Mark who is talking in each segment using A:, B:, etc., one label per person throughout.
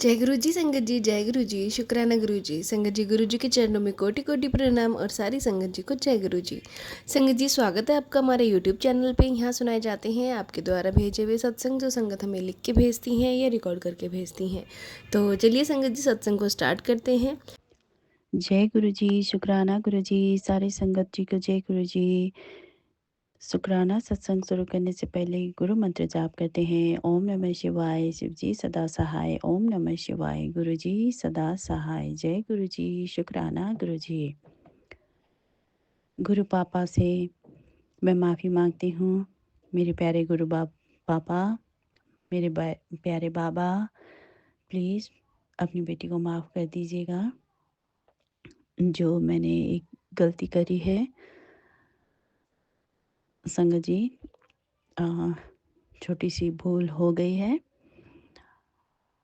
A: जय गुरु जी संगत जी, जय गुरु जी, शुक्राना गुरु जी। संगत जी, गुरु जी के चरणों में कोटि कोटि प्रणाम और सारी संगत जी को जय गुरु जी। संगत जी, स्वागत है आपका हमारे यूट्यूब चैनल पे। यहाँ सुनाए जाते हैं आपके द्वारा भेजे हुए सत्संग, जो संगत हमें लिख के भेजती हैं या रिकॉर्ड करके भेजती हैं। तो चलिए संगत जी, सत्संग को स्टार्ट करते हैं।
B: जय गुरु जी, शुक्राना गुरु जी, सारी संगत जी को जय गुरु जी। शुक्राना सत्संग शुरू करने से पहले गुरु मंत्र जाप करते हैं। ओम नमः शिवाय, शिव जी सदा सहाय। ओम नमः शिवाय, गुरु जी सदा सहाय। जय गुरु जी, शुक्राना गुरु जी। गुरु पापा से मैं माफ़ी मांगती हूँ। मेरे प्यारे गुरु पापा, मेरे प्यारे बाबा, प्लीज़ अपनी बेटी को माफ़ कर दीजिएगा। जो मैंने एक गलती करी है संगत जी, छोटी सी भूल हो गई है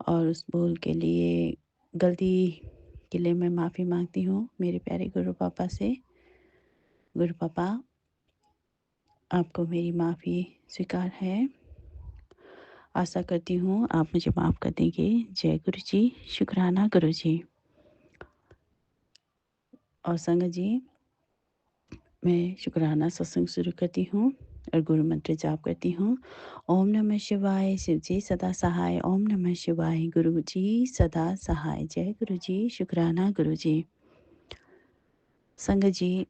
B: और उस भूल के लिए, गलती के लिए मैं माफ़ी मांगती हूँ मेरे प्यारे गुरु पापा से। गुरु पापा, आपको मेरी माफ़ी स्वीकार है। आशा करती हूँ आप मुझे माफ़ कर देंगे। जय गुरु जी, शुक्राना गुरु जी। और संगत जी, मैं शुक्राना सत्संग शुरू करती हूँ और गुरु मंत्र जाप करती हूँ। ओम नमः शिवाय, शिव जी सदा सहाय। ओम नमः शिवाय, गुरु जी सदा सहाय। जय गुरु जी, शुक्राना गुरु जी। संगत जी,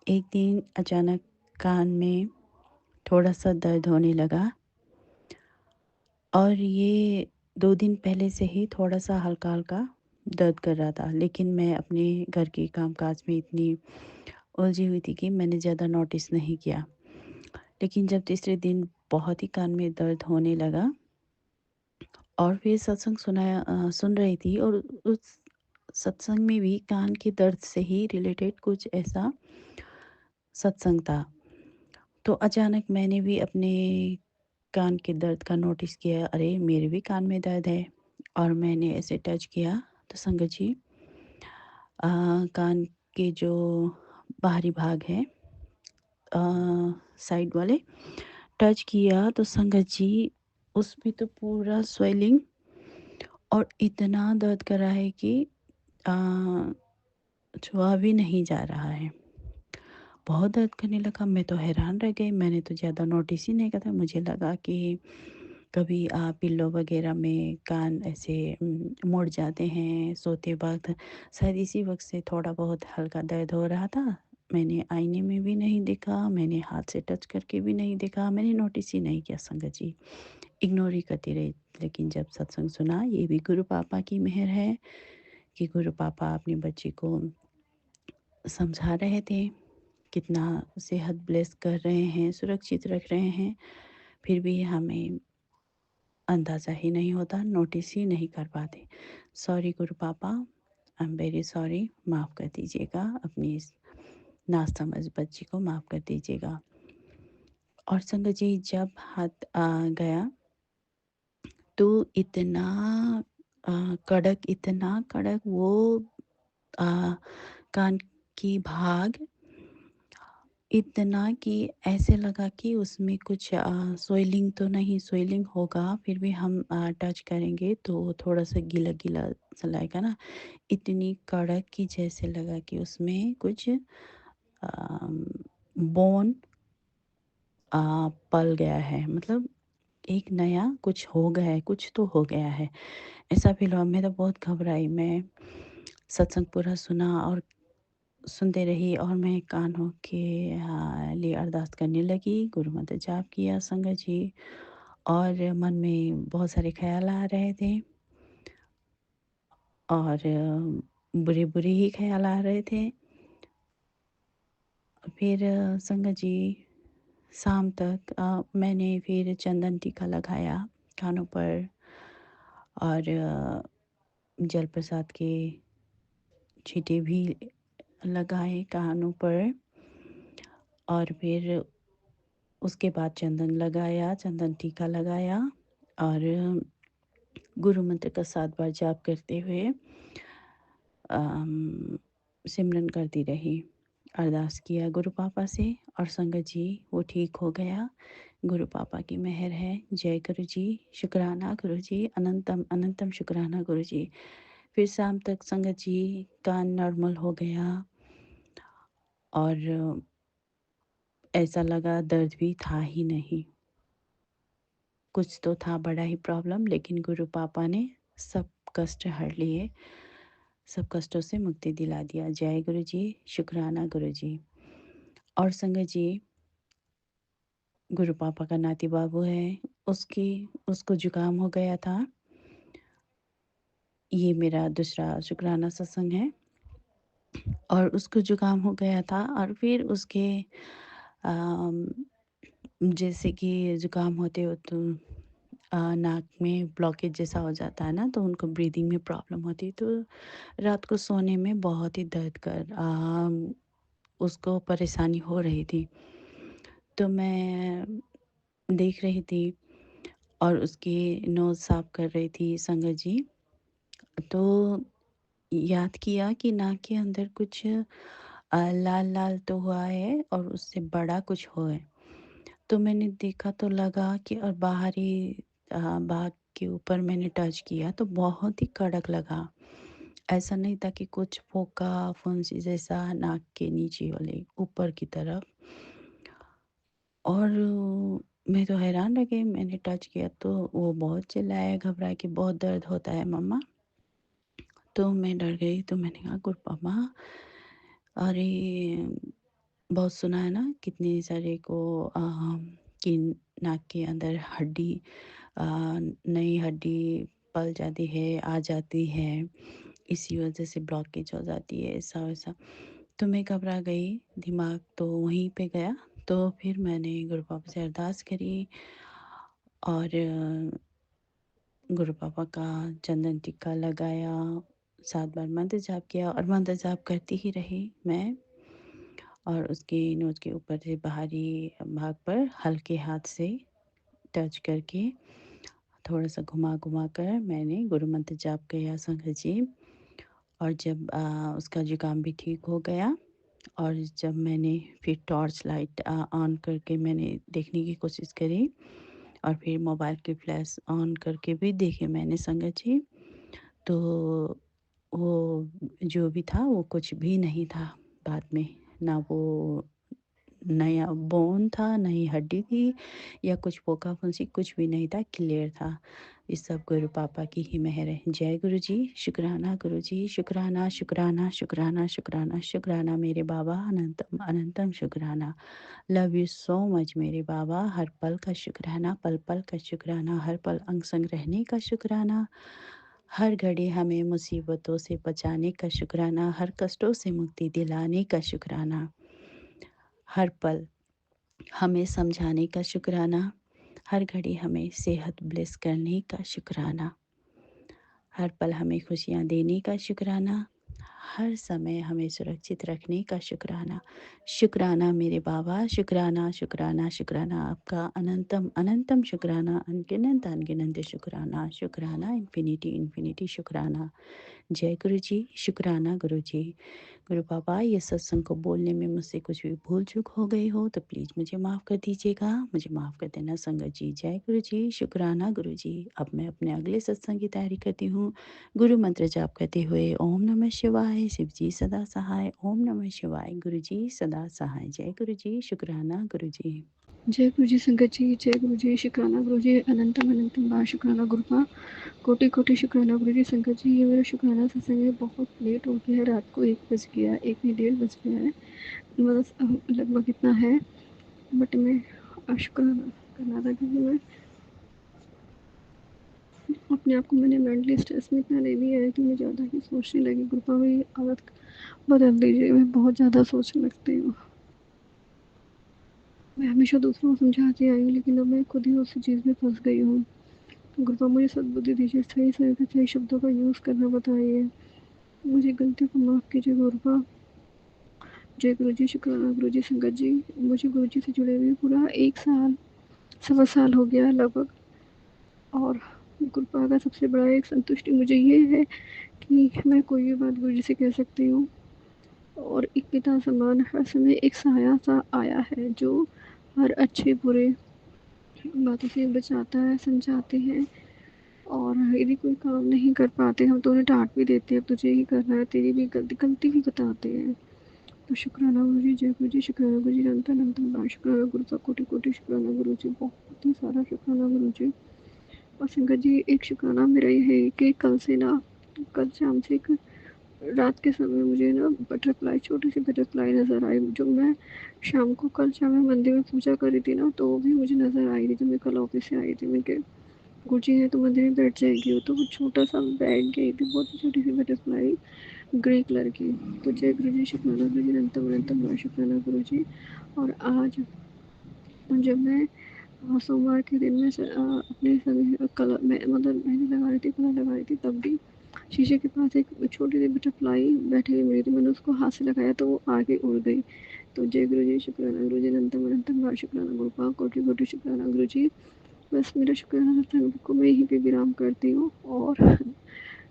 B: एक दिन अचानक कान में थोड़ा सा दर्द होने लगा और ये 2 दिन पहले से ही थोड़ा सा हल्का हल्का दर्द कर रहा था, लेकिन मैं अपने घर के कामकाज में इतनी उलझी हुई थी कि मैंने ज़्यादा नोटिस नहीं किया। लेकिन जब तीसरे दिन बहुत ही कान में दर्द होने लगा और फिर सत्संग सुन रही थी और उस सत्संग में भी कान के दर्द से ही रिलेटेड कुछ ऐसा सत्संग था। तो अचानक मैंने भी अपने कान के दर्द का नोटिस किया, अरे मेरे भी कान में दर्द है। और मैंने ऐसे टच किया तो संगत जी, कान के जो बाहरी भाग है, साइड वाले, टच किया तो संगत जी, उसमें तो पूरा स्वेलिंग और इतना दर्द कर रहा है कि अ, छुआ भी नहीं जा रहा है। बहुत दर्द करने लगा, मैं तो हैरान रह गई। मैंने तो ज़्यादा नोटिस ही नहीं करा। मुझे लगा कि कभी पिल्लो वगैरह में कान ऐसे मुड़ जाते हैं सोते वक्त, शायद इसी वक्त से थोड़ा बहुत हल्का दर्द हो रहा था। मैंने आईने में भी नहीं देखा, मैंने हाथ से टच करके भी नहीं देखा, मैंने नोटिस ही नहीं किया संगत जी, इग्नोर ही करती रही। लेकिन जब सत्संग सुना, ये भी गुरु पापा की मेहर है कि गुरु पापा अपने बच्चे को समझा रहे थे, कितना सेहत ब्लेस कर रहे हैं, सुरक्षित रख रहे हैं, फिर भी हमें अंदाज़ा ही नहीं होता, नोटिस ही नहीं कर पाते। सॉरी गुरु पापा, आई एम वेरी सॉरी। माफ़ कर दीजिएगा, अपनी इस नासमझ बच्ची को माफ़ कर दीजिएगा। और संगत जी, जब हाथ गया तो इतना अ, इतना कड़क वो अ, कान की भाग, इतना कि ऐसे लगा कि उसमें कुछ स्वेलिंग तो नहीं, स्वेलिंग होगा फिर भी हम टच करेंगे तो थोड़ा सा गीला गीला सा लगेगा ना। इतनी कड़क की जैसे लगा कि उसमें कुछ बोन पल गया है, मतलब एक नया कुछ हो गया है, कुछ तो हो गया है, ऐसा फील हुआ। मैं तो बहुत घबराई। मैं सत्संग पूरा सुना और सुनते रही और मैं कानों के लिए अरदास करने लगी, गुरु मंत्र जाप किया संगत जी। और मन में बहुत सारे ख्याल आ रहे थे और बुरे बुरे ही ख्याल आ रहे थे। फिर संगत जी, शाम तक मैंने फिर चंदन टीका लगाया कानों पर और जल प्रसाद के छींटे भी लगाए कानों पर। और फिर उसके बाद चंदन लगाया, चंदन टीका लगाया और गुरु मंत्र का 7 बार जाप करते हुए सिमरन करती रही। अरदास किया गुरु पापा से और संगत जी, वो ठीक हो गया। गुरु पापा की मेहर है। जय गुरु जी, शुक्राना गुरु जी, अनंतम अनंतम शुक्राना गुरु जी। फिर शाम तक संगत जी कान नॉर्मल हो गया और ऐसा लगा दर्द भी था ही नहीं। कुछ तो था बड़ा ही प्रॉब्लम, लेकिन गुरु पापा ने सब कष्ट हर लिए, सब कष्टों से मुक्ति दिला दिया। जय गुरु जी, शुक्राना गुरु जी। और संगत जी, गुरु पापा का नाती बाबू है, उसको जुकाम हो गया था। ये मेरा दूसरा शुक्राना सत्संग है। और उसको जुकाम हो गया था और फिर उसके अम, जैसे कि जुकाम होते हो तो नाक में ब्लॉकेज जैसा हो जाता है ना, तो उनको ब्रीदिंग में प्रॉब्लम होती है, तो रात को सोने में बहुत ही दर्द उसको परेशानी हो रही थी। तो मैं देख रही थी और उसकी नोज़ साफ कर रही थी संगत जी। तो याद किया कि नाक के अंदर कुछ लाल लाल तो हुआ है और उससे बड़ा कुछ हो है। तो मैंने देखा तो लगा कि और बाहरी भाग के ऊपर मैंने टच किया तो बहुत ही कड़क लगा। ऐसा नहीं था कि कुछ फोका फुंसी जैसा नाक के नीचे वाले ऊपर की तरफ। और मैं तो हैरान रह गई, मैंने टच किया तो वो बहुत चिल्लाया, घबराया कि बहुत दर्द होता है मम्मा। तो मैं डर गई, तो मैंने कहा गुरु पापा, अरे बहुत सुना है ना कितने सारे को कि नाक के अंदर हड्डी नई हड्डी पल जाती है, आ जाती है, इसी वजह से ब्लॉकेज हो जाती है, ऐसा वैसा। तो मैं घबरा गई, दिमाग तो वहीं पे गया। तो फिर मैंने गुरु पापा से अरदास करी और गुरु पापा का चंदन टिक्का लगाया, 7 बार मंत्र जाप किया और मंत्र जाप करती ही रही मैं। और उसकी नोज़ के ऊपर से बाहरी भाग पर हल्के हाथ से टच करके थोड़ा-सा घुमा-घुमा कर मैंने गुरु मंत्र जाप किया संगत जी। और जब उसका जुकाम भी ठीक हो गया और जब मैंने फिर टॉर्च लाइट ऑन करके मैंने देखने की कोशिश करी और फिर मोबाइल की फ्लैश ऑन करके भी देखे मैंने संगत जी, तो वो जो भी था वो कुछ भी नहीं था बाद में। ना वो नया बोन था, नई हड्डी थी या कुछ फोका-फुंसी, कुछ भी नहीं था, क्लियर था। ये सब गुरु पापा की ही मेहर है। जय गुरु जी, शुक्राना गुरु जी, शुक्राना, शुक्राना, शुक्राना, शुक्राना, शुक्राना मेरे बाबा, अनंतम अनंतम शुक्राना। लव यू सो मच मेरे बाबा, हर पल का शुक्राना, पल-पल का शुक्राना, हर पल अंग-संग रहने का शुक्राना, हर घड़ी हमें मुसीबतों से बचाने का शुक्राना, हर कष्टों से मुक्ति दिलाने का शुक्राना, हर पल हमें समझाने का शुक्राना, हर घड़ी हमें सेहत ब्लेस करने का शुक्राना, हर पल हमें खुशियाँ देने का शुक्राना, हर समय हमें सुरक्षित रखने का शुक्राना। शुक्राना मेरे बाबा, शुक्राना, शुक्राना, शुक्राना आपका अनंतम अनंतम शुक्राना, अनगिनत अनगिनत शुक्राना, शुक्राना इन्फिनिटी इन्फिनिटी शुक्राना। जय गुरु जी, शुक्राना गुरु जी। गुरु पापा, ये सत्संग को बोलने में मुझसे कुछ भी भूल चूक हो गई हो तो प्लीज़ मुझे माफ़ कर दीजिएगा, मुझे माफ़ कर देना संगत जी। जय गुरु जी, शुक्राना गुरु जी। अब मैं अपने अगले सत्संग की तैयारी करती हूँ। गुरु मंत्र जाप करते हुए ओम नमः शिवाय, शिव जी सदा सहाय, ओम नमः शिवाय, गुरु जी सदा सहाय। जय गुरु जी, शुक्राना गुरु जी।
C: जय गुरु जी संगत जी, जय गुरु जी, शुक्राना गुरु जी, अनंतम अनंतम बार शुक्राना गुरु का, कोटि कोटि शुक्राना गुरु जी। संगत जी, ये मेरा शुक्राना सत्संग है, बहुत लेट हो गया है, रात को 1 बज गया, 1 नहीं 1:30 बज गया है, मतलब लगभग इतना है। बट मैं शुक्राना करना था क्योंकि मैं अपने आप को मैंने मेंटली स्ट्रेस में इतना ले लिया है कि मैं ज़्यादा ही सोचने लगी। कृपा मेरी आदत बदल दीजिए, मैं बहुत ज़्यादा सोचने लगती हूँ। मैं हमेशा दूसरों को समझाती आई हूँ, लेकिन अब मैं खुद ही उसी चीज़ में फंस गई हूँ। कृपा मुझे सद्बुद्धि दीजिए, सही समय पे सही शब्दों का यूज़ करना बताइए, मुझे गलती को माफ़ कीजिए गुरुपा। जय गुरु जी, शुक्राना गुरु जी। संगत जी, मुझे गुरु जी से जुड़े हुए पूरा 1 साल, सवा साल हो गया है लगभग। और गुरुपा का सबसे बड़ा एक संतुष्टि मुझे ये है कि मैं कोई भी बात गुरु जी से कह सकती हूँ। और एक पिता समान हर समय एक साया सा आया है, जो हर अच्छे बुरे बातों से बचाता है, समझाते हैं और यदि कोई काम नहीं कर पाते हम तो उन्हें डाँट भी देते हैं, अब तुझे ही करना है, तेरी भी गलती भी बताते हैं। तो शुक्राना गुरु जी, जय गुरु जी, शुक्राना गुरु जी, अनंत अनंत बार शुक्राना गुरु का कोटि-कोटि शुक्राना गुरु जी, बहुत ही सारा शुक्राना गुरु जी। और संगत जी, एक शुक्राना मेरा ये है कि कल शाम से एक रात के समय मुझे ना बटरफ्लाई, छोटी सी बटरफ्लाई नज़र आई, जो मैं कल शाम में मंदिर में पूजा कर रही थी ना, तो वो भी मुझे नज़र आई थी, जब मैं कल ऑफिस से आई थी। मैं क्या गुरुजी है तो मंदिर में बैठ जाएगी, वो तो वो छोटा सा बैठ गई थी, बहुत ही छोटी सी बटरफ्लाई ग्रे कलर की। तो जय गुरु जी, शुक्राना गुरु जी, अनंतम अनंतम शुक्राना गुरु जी। और आज जब मैं सोमवार के दिन में अपने सभी कलर मैं मतलब मेहंदी लगा रही थी, कलर लगा रही थी, तब भी शीशे के पास एक छोटी सी बटरफ्लाई बैठी हुई मिली थी। मैंने उसको हाथ से लगाया तो वो आगे उड़ गई। तो जय गुरु जी, शुक्राना गुरु जी, अनंतम अनंतम बार शुक्राना गुरुपा, कोटि कोटि शुक्राना गुरु जी। बस मेरा शुक्राना सत्संग को मैं यहीं पे विराम करती हूँ और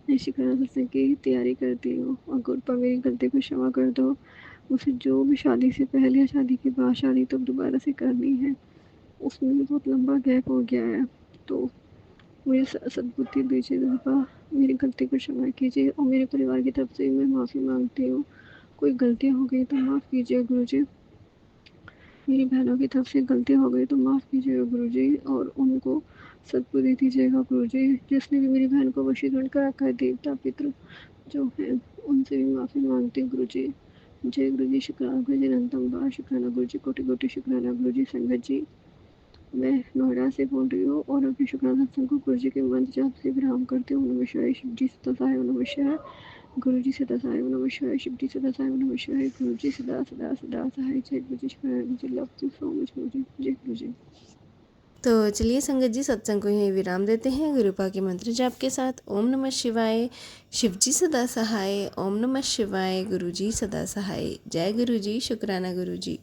C: मैं शुक्राना सत्संग की तैयारी करती हूँ। और गुरुपा मेरी गलती को क्षमा कर दो, मुझे जो भी शादी से पहले या शादी के बाद शादी तो दोबारा से करनी है, उसमें भी बहुत लंबा गैप हो गया है। तो मुझे सद्बुद्धि दीजिए गुरुपा, मेरी गलती को क्षमा कीजिए और मेरे परिवार की तरफ से मैं माफ़ी मांगती हूँ। कोई गलतियाँ हो गई तो माफ़ कीजिए गुरु जी। मेरी बहनों की तरफ से गलती हो गई तो माफ़ कीजिएगा गुरु जी और उनको सद्बुद्धि दीजिएगा गुरु जी। जिसने भी मेरी बहन को वशीकरण कर रखा है, देवता पितृ जो हैं, उनसे भी माफ़ी मांगती हूँ गुरु जी। जय गुरु जी, शुक्राना गुरु जी, अनंतम बार शुक्राना गुरु जी, कोटि कोटि शुक्राना गुरु जी। संगत जी, मैं नोएडा से बोल रही हूँ और अपने शुक्राना सत्संग को गुरु जी के मंत्र जाप से विराम करती हूँ। नमः शिवाय, शिव जी सदा साई, नमः शिवाय, गुरु जी सदा साई, नमः शिवाय, शिव जी सदा साई, नमः शिवाय, गुरु जी सदा सदा सदा सहाय। जय गुरु जी, शुक्राना गुरु जी, लव यू सो मच गुरु जी, जय गुरु जी।
A: तो चलिए संगत जी, सत्संग को यहीं विराम देते हैं गुरुपा के मंत्र जाप के साथ। ओम नमः शिवाय, शिवजी सदा सहाय। ओम नमः शिवाय, गुरुजी सदा सहाय। जय गुरु जी, शुक्राना गुरु जी।